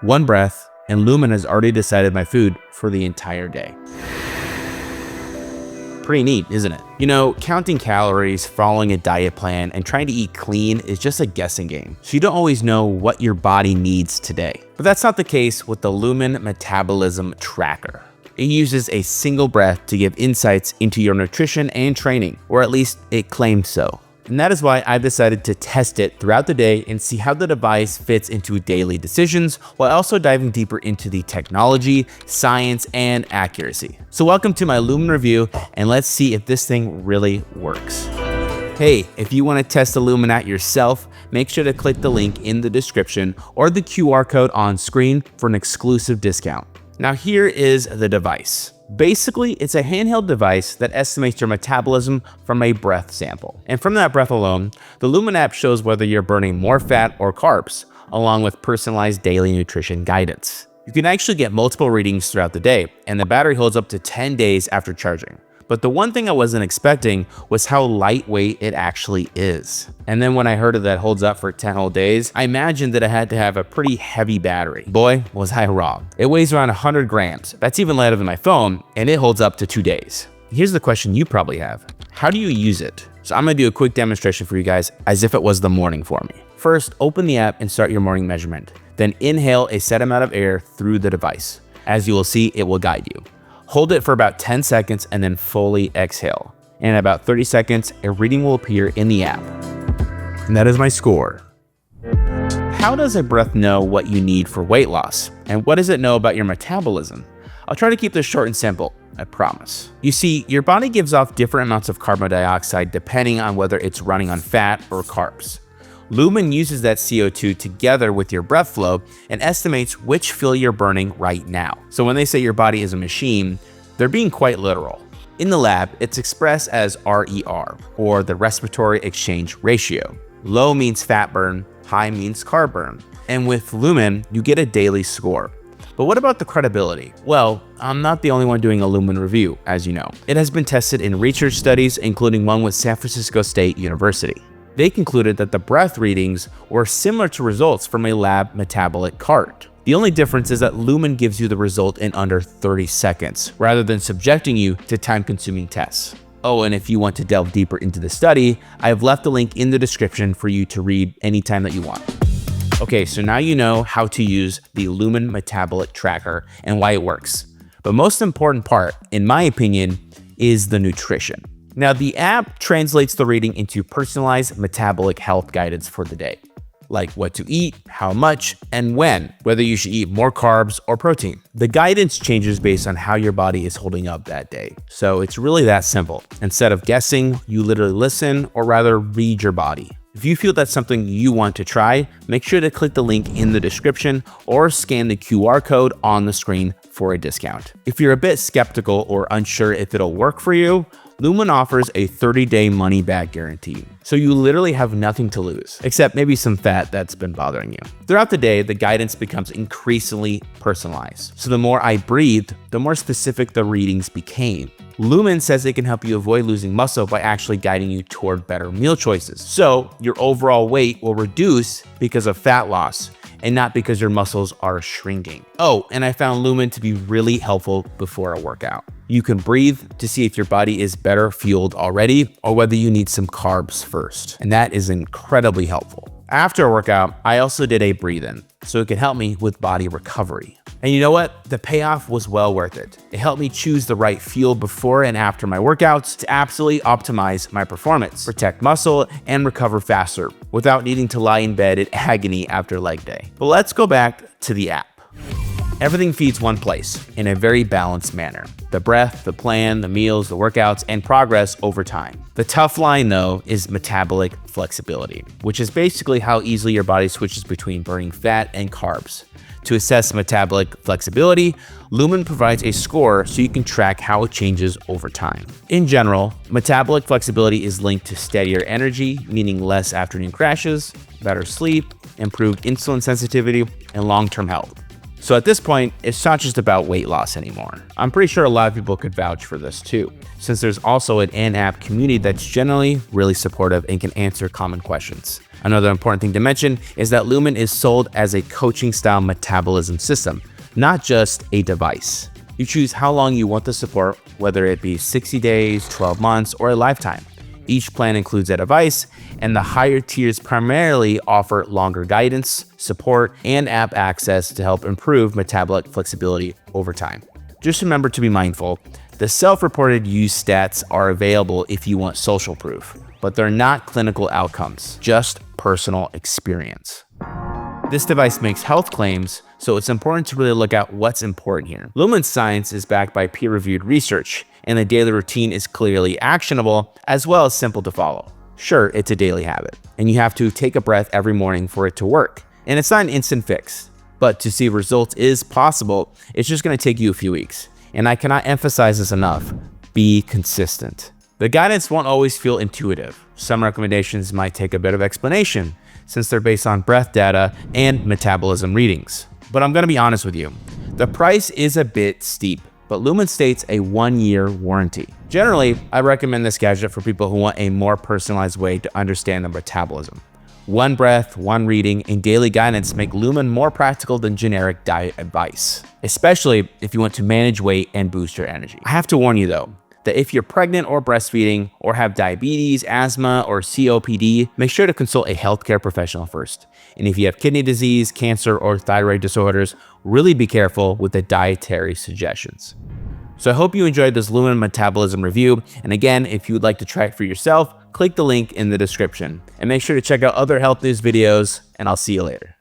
One breath, and Lumen has already decided my food for the entire day. Pretty neat, isn't it? You know, counting calories, following a diet plan, and trying to eat clean is just a guessing game, so you don't always know what your body needs today. But that's not the case with the Lumen Metabolism Tracker. It uses a single breath to give insights into your nutrition and training, or at least it claims so. And that is why I've decided to test it throughout the day and see how the device fits into daily decisions, while also diving deeper into the technology, science, and accuracy. So welcome to my Lumen review, and let's see if this thing really works. Hey, if you want to test the Lumen out yourself, make sure to click the link in the description or the QR code on screen for an exclusive discount. Now here is the device. Basically, it's a handheld device that estimates your metabolism from a breath sample. And from that breath alone, the Lumen app shows whether you're burning more fat or carbs, along with personalized daily nutrition guidance. You can actually get multiple readings throughout the day, and the battery holds up to 10 days after charging. But the one thing I wasn't expecting was how lightweight it actually is. And then when I heard that it holds up for 10 whole days, I imagined that it had to have a pretty heavy battery. Boy, was I wrong. It weighs around 100 grams. That's even lighter than my phone, and it holds up to 2 days. Here's the question you probably have. How do you use it? So I'm gonna do a quick demonstration for you guys as if it was the morning for me. First, open the app and start your morning measurement. Then inhale a set amount of air through the device. As you will see, it will guide you. Hold it for about 10 seconds and then fully exhale. And in about 30 seconds, a reading will appear in the app. And that is my score. How does a breath know what you need for weight loss? And what does it know about your metabolism? I'll try to keep this short and simple, I promise. You see, your body gives off different amounts of carbon dioxide depending on whether it's running on fat or carbs. Lumen uses that CO2 together with your breath flow and estimates which fuel you're burning right now. So when they say your body is a machine, they're being quite literal. In the lab, it's expressed as RER, or the respiratory exchange ratio. Low means fat burn, high means carb burn. And with Lumen, you get a daily score. But what about the credibility? Well, I'm not the only one doing a Lumen review, as you know. It has been tested in research studies, including one with San Francisco State University. They concluded that the breath readings were similar to results from a lab metabolic cart. The only difference is that Lumen gives you the result in under 30 seconds, rather than subjecting you to time-consuming tests. Oh, and if you want to delve deeper into the study, I have left the link in the description for you to read anytime that you want. Okay, so now you know how to use the Lumen Metabolic Tracker and why it works. But most important part, in my opinion, is the nutrition. Now, the app translates the reading into personalized metabolic health guidance for the day, like what to eat, how much, and when, whether you should eat more carbs or protein. The guidance changes based on how your body is holding up that day. So it's really that simple. Instead of guessing, you literally listen, or rather read your body. If you feel that's something you want to try, make sure to click the link in the description or scan the QR code on the screen for a discount. If you're a bit skeptical or unsure if it'll work for you, Lumen offers a 30-day money-back guarantee, so you literally have nothing to lose, except maybe some fat that's been bothering you. Throughout the day, the guidance becomes increasingly personalized. So the more I breathed, the more specific the readings became. Lumen says it can help you avoid losing muscle by actually guiding you toward better meal choices. So your overall weight will reduce because of fat loss, and not because your muscles are shrinking. Oh, and I found Lumen to be really helpful before a workout. You can breathe to see if your body is better fueled already or whether you need some carbs first. And that is incredibly helpful. After a workout, I also did a breathe-in, so it could help me with body recovery. And you know what? The payoff was well worth it. It helped me choose the right fuel before and after my workouts to absolutely optimize my performance, protect muscle, and recover faster without needing to lie in bed in agony after leg day. But let's go back to the app. Everything feeds one place in a very balanced manner. The breath, the plan, the meals, the workouts, and progress over time. The tough line though is metabolic flexibility, which is basically how easily your body switches between burning fat and carbs. To assess metabolic flexibility, Lumen provides a score so you can track how it changes over time. In general, metabolic flexibility is linked to steadier energy, meaning less afternoon crashes, better sleep, improved insulin sensitivity, and long-term health. So at this point, it's not just about weight loss anymore. I'm pretty sure a lot of people could vouch for this too, since there's also an in-app community that's generally really supportive and can answer common questions. Another important thing to mention is that Lumen is sold as a coaching style metabolism system, not just a device. You choose how long you want the support, whether it be 60 days, 12 months, or a lifetime. Each plan includes a device, and the higher tiers primarily offer longer guidance, support, and app access to help improve metabolic flexibility over time. Just remember to be mindful, the self-reported use stats are available if you want social proof, but they're not clinical outcomes, just personal experience. This device makes health claims, so it's important to really look at what's important here. Lumen's science is backed by peer-reviewed research, and the daily routine is clearly actionable as well as simple to follow. Sure, it's a daily habit, and you have to take a breath every morning for it to work. And it's not an instant fix, but to see results is possible. It's just going to take you a few weeks. And I cannot emphasize this enough. Be consistent. The guidance won't always feel intuitive. Some recommendations might take a bit of explanation since they're based on breath data and metabolism readings. But I'm going to be honest with you. The price is a bit steep, but Lumen states a 1-year warranty. Generally, I recommend this gadget for people who want a more personalized way to understand their metabolism. One breath, one reading, and daily guidance make Lumen more practical than generic diet advice, especially if you want to manage weight and boost your energy. I have to warn you though, that if you're pregnant or breastfeeding or have diabetes, asthma, or COPD, make sure to consult a healthcare professional first. And if you have kidney disease, cancer, or thyroid disorders, really be careful with the dietary suggestions. So I hope you enjoyed this Lumen Metabolism review. And again, if you would like to try it for yourself, click the link in the description. And make sure to check out other health news videos, and I'll see you later.